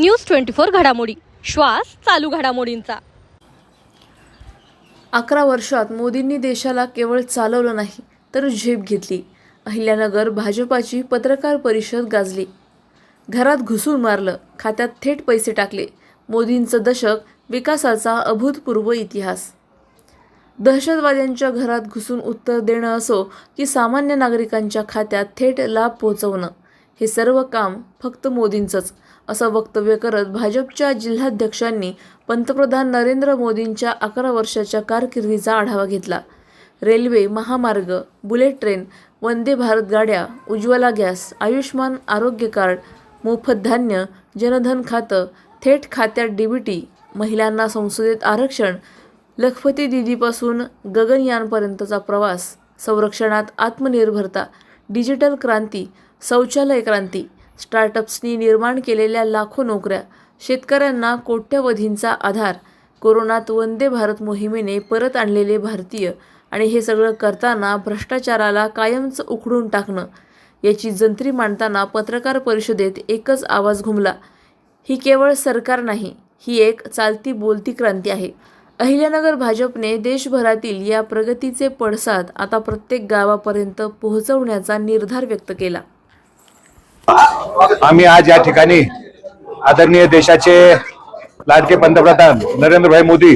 News 24 घडामोडी, श्वास चालू घडामोडींचा। 11 वर्षात मोदींनी देशाला केवळ चालवलं नाही तर झेप घेतली। अहिल्यानगर भाजपाची पत्रकार परिषद गाजली। घरात घुसून मारलं, खात्यात थेट पैसे टाकले। मोदींचं दशक, विकासाचा अभूतपूर्व इतिहास। दहशतवाद्यांच्या घरात घुसून उत्तर देणं असो की सामान्य नागरिकांच्या खात्यात थेट लाभ पोहोचवणं, हे सर्व काम फक्त मोदींचंच, असं वक्तव्य करत भाजपच्या जिल्हाध्यक्षांनी पंतप्रधान नरेंद्र मोदींच्या 11 वर्षाच्या कारकिर्दीचा आढावा घेतला। रेल्वे, महामार्ग, बुलेट ट्रेन, वंदे भारत गाड्या, उज्ज्वला गॅस, आयुष्मान आरोग्य कार्ड, मोफत धान्य, जनधन खातं, थेट खात्यात डीबीटी, महिलांना संसदेत आरक्षण, लखपती दीदीपासून गगनयानपर्यंतचा प्रवास, संरक्षणात आत्मनिर्भरता, डिजिटल क्रांती, शौचालय क्रांती, स्टार्टअप्सनी निर्माण केलेल्या लाखो नोकऱ्या, शेतकऱ्यांना कोट्यवधींचा आधार, कोरोनात वंदे भारत मोहिमेने परत आणलेले भारतीय, आणि हे सगळं करताना भ्रष्टाचाराला कायमच उखडून टाकणं, याची जंत्री मांडताना पत्रकार परिषदेत एकच आवाज घुमला, ही केवळ सरकार नाही, ही एक चालती बोलती क्रांती आहे। अहिल्यानगर भाजपने देशभरातील या प्रगतीचे पडसाद आता प्रत्येक गावापर्यंत पोहोचवण्याचा निर्धार व्यक्त केला। आम्ही आज या ठिकाणी आदरणीय देशाचे लाडके पंतप्रधान नरेंद्रभाई मोदी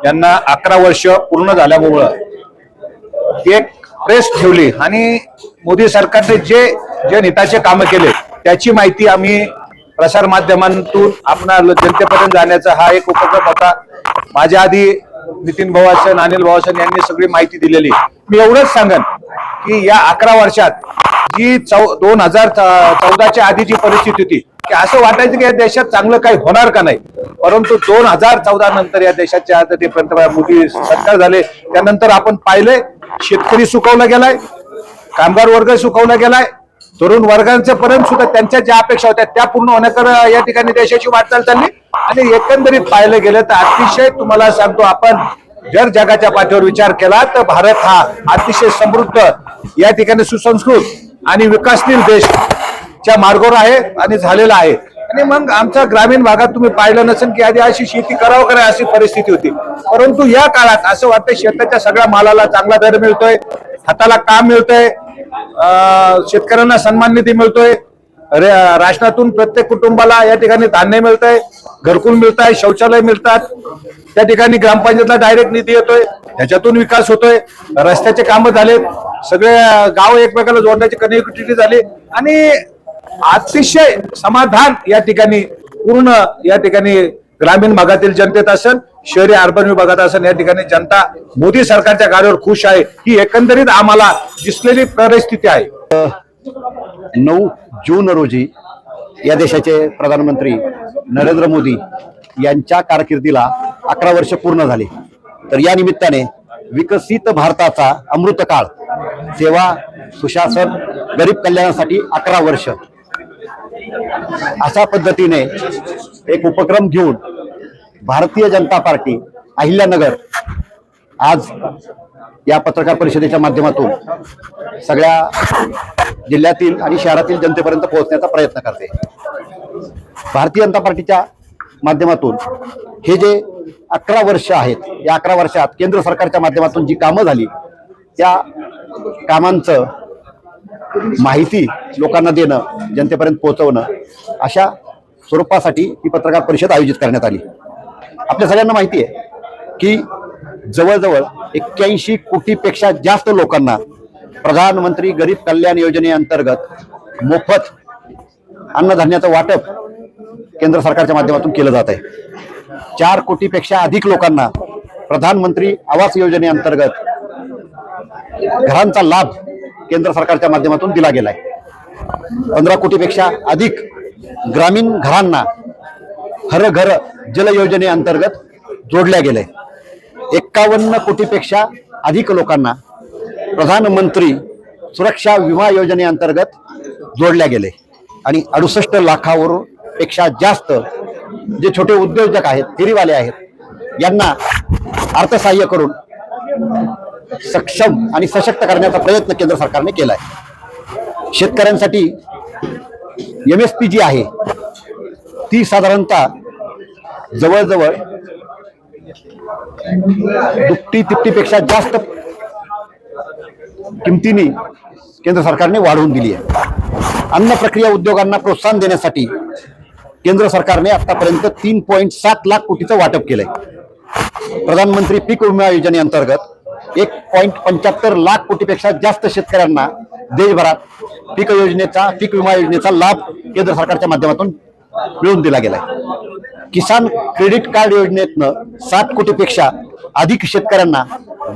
यांना 11 वर्ष पूर्ण झाल्यामुळे एक प्रेस ठेवली आणि मोदी सरकारने जे हिताचे काम केले त्याची माहिती आम्ही प्रसार माध्यमांतून आपणा जनतेपर्यंत जाण्याचा हा एक उपक्रम होता। माझ्या आधी नितीन भाऊ असेल, अनिल भाऊ असेल यांनी सगळी माहिती दिलेली। मी एवढंच सांगेन की या 11 वर्षात जी 2014च्या आधी जी परिस्थिती होती की असं वाटायचं की या देशात चांगलं काही होणार का नाही, परंतु 2014 नंतर या देशाच्या ते पंतप्रधान मोदी सरकार झाले त्यानंतर आपण पाहिले शेतकरी सुकवला गेलाय, कामगार वर्ग सुकवला गेलाय, तरुण वर्गांच्या पर्यंत सुद्धा त्यांच्या ज्या अपेक्षा होत्या त्या पूर्ण होण्याकडे या ठिकाणी देशाची वाटचाल चालली। आणि एकंदरीत पाहिलं गेलं तर अतिशय तुम्हाला सांगतो, आपण जर जगाच्या पाठीवर विचार केला तर भारत हा अतिशय समृद्ध, या ठिकाणी सुसंस्कृत आणि विकासशील देशच्या मार्गावर आहे आणि झालेला आहे। आणि मग आमच्या ग्रामीण भागात तुम्ही पाहिलं नसेल की आधी अशी शेती करावं करा अशी परिस्थिती होती, परंतु या काळात असं वाटतं शेताच्या सगळ्या मालाला चांगला दर मिळतोय, हाताला काम मिळतंय, शेतकऱ्यांना सन्मान निधी मिळतोय, राष्ट्रातून प्रत्येक कुटुंबाला या ठिकाणी धान्य मिळतंय, घरकुल मिळत आहे, शौचालय मिळतात, त्या ठिकाणी ग्रामपंचायतला डायरेक्ट निधी येतोय, त्याच्यातून विकास होतोय, रस्त्याचे कामं झालेत, सगळे गाव एकमेकाला जोडण्याची कनेक्टिव्हिटी झाली आणि अतिशय समाधान या ठिकाणी पूर्ण या ठिकाणी ग्रामीण भागातील जनतेत असेल, शहरी अर्बन विभागात असेल, या ठिकाणी जनता मोदी सरकारच्या कार्यावर खुश आहे, ही एकंदरीत आम्हाला दिसलेली परिस्थिती आहे। 9 जून रोजी या देशाचे प्रधानमंत्री नरेंद्र मोदी यांच्या कारकिर्दीला 11 वर्ष पूर्ण झाले। तर या निमित्ताने विकसित भारताचा अमृतकाळ, सेवा, सुशासन, गरीब कल्याणासाठी 11 वर्ष अशा पद्धतीने एक उपक्रम घेऊन भारतीय जनता पार्टी अहिल्यानगर आज या पत्रकार परिषदेच्या माध्यमातून सगळ्या जिल्ह्यातील आणि शहरातील जनतेपर्यंत पोहोचण्याचा प्रयत्न करते। भारतीय जनता पार्टीच्या माध्यमातून हे जे 11 वर्ष आहेत, या 11 वर्षात केंद्र सरकारच्या माध्यमातून जी कामं झाली त्या कामांचं माहिती लोकांना देणं, जनतेपर्यंत पोहोचवणं, अशा स्वरूपासाठी ही पत्रकार परिषद आयोजित करण्यात आली। आपल्या सगळ्यांना माहिती आहे की जवळजवळ 81 कोटीपेक्षा जास्त लोकांना प्रधानमंत्री गरीब कल्याण योजनेअंतर्गत मोफत अन्नधान्याचं वाटप केंद्र सरकारच्या माध्यमातून केलं जात आहे। 4 कोटीपेक्षा अधिक लोकांना प्रधानमंत्री आवास योजनेअंतर्गत घरांचा लाभ केंद्र सरकारच्या माध्यमातून दिला गेलाय। 15 कोटीपेक्षा अधिक ग्रामीण घरांना हर घर जल योजनेअंतर्गत जोडल्या गेले। 51 कोटीपेक्षा अधिक लोकांना प्रधानमंत्री सुरक्षा विमा योजनेअंतर्गत जोडल्या गेले आणि 68 लाखावरून पेक्षा जास्त जे छोटे उद्योजक आहेत, फेरीवाले आहेत, यांना अर्थसहाय्य करून सक्षम आणि सशक्त करण्याचा प्रयत्न केंद्र सरकारने केलाय। शेतकऱ्यांसाठी MSP जी आहे ती साधारणतः जवळजवळ दुपटी तिपटीपेक्षा जास्त किमतीने केंद्र सरकारने वाढवून दिली आहे. अन्न प्रक्रिया उद्योगांना प्रोत्साहन देण्यासाठी केंद्र सरकारने आतापर्यंत 3.7 लाख कोटीचं वाटप केलंय. प्रधानमंत्री पीक विमा योजनेअंतर्गत 1.75 लाख कोटीपेक्षा जास्त शेतकऱ्यांना देशभरात पीक विमा योजनेचा लाभ केंद्र सरकारच्या माध्यमातून मिळवून दिला गेलाय. किसान क्रेडिट कार्ड योजनेतनं 7 कोटीपेक्षा अधिक शेतकऱ्यांना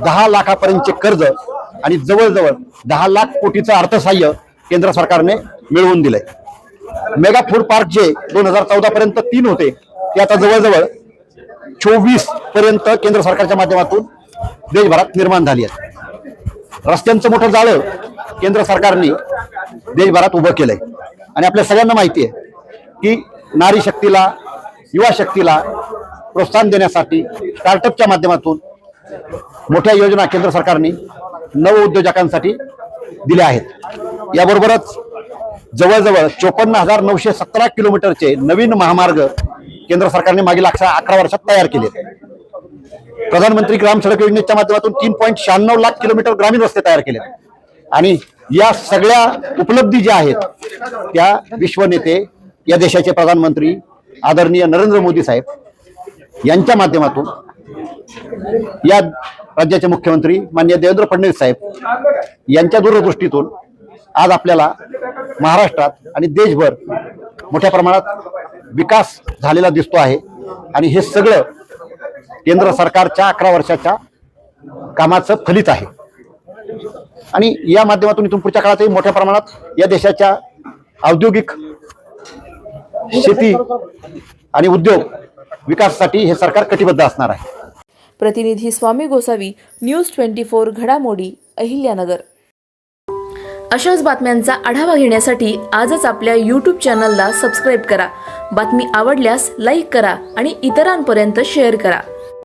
10 लाखापर्यंतचे कर्ज आणि जवळजवळ 10 लाख कोटीचं अर्थसहाय्य केंद्र सरकारने मिळवून दिलंय. मेगा फूड पार्क जे 2014 पर्यंत 3 होते ते आता जवळजवळ 24 पर्यंत केंद्र सरकारच्या माध्यमातून देशभरात निर्माण झाली आहेत. रस्त्यांचं मोठं जाळं केंद्र सरकारने देशभरात उभं केलंय आणि आपल्या सगळ्यांना माहिती आहे की नारी शक्तीला, युवा शक्तीला प्रोत्साहन देण्यासाठी स्टार्टअपच्या माध्यमातून मोठ्या योजना केंद्र सरकारने नवउद्योजकांसाठी दिल्या आहेत. याबरोबरच जवळजवळ 54,917 किलोमीटरचे नवीन महामार्ग केंद्र सरकारने मागील 11 वर्षात तयार केले. प्रधानमंत्री ग्राम सडक योजनेच्या माध्यमातून 3.96 लाख किलोमीटर ग्रामीण रस्ते तयार केले आणि या सगळ्या उपलब्धी ज्या आहेत त्या विश्वनेते, या देशाचे प्रधानमंत्री आदरणीय नरेंद्र मोदी साहेब यांच्या माध्यमातून, या राज्याचे मुख्यमंत्री माननीय देवेंद्र फडणवीस साहेब यांच्या दूरदृष्टीतून आज आपल्याला महाराष्ट्रात आणि देशभर मोठ्या प्रमाणात विकास झालेला दिसतो आहे. आणि हे सगळं केंद्र सरकारच्या 11 वर्षाच्या कामाचं फलित आहे. आणि या माध्यमातून इथून पुढच्या काळातही मोठ्या प्रमाणात या देशाच्या औद्योगिक, शेती आणि उद्योग विकासासाठी हे सरकार कटिबद्ध असणार आहे. प्रतिनिधी स्वामी गोसावी, न्यूज 24 घडामोडी, अहिल्यानगर. अशाच बातम्यांचा आढावा घेण्यासाठी आजच आपल्या यूट्यूब चॅनलला सबस्क्राईब करा. बातमी आवडल्यास लाईक करा आणि इतरांपर्यंत शेअर करा.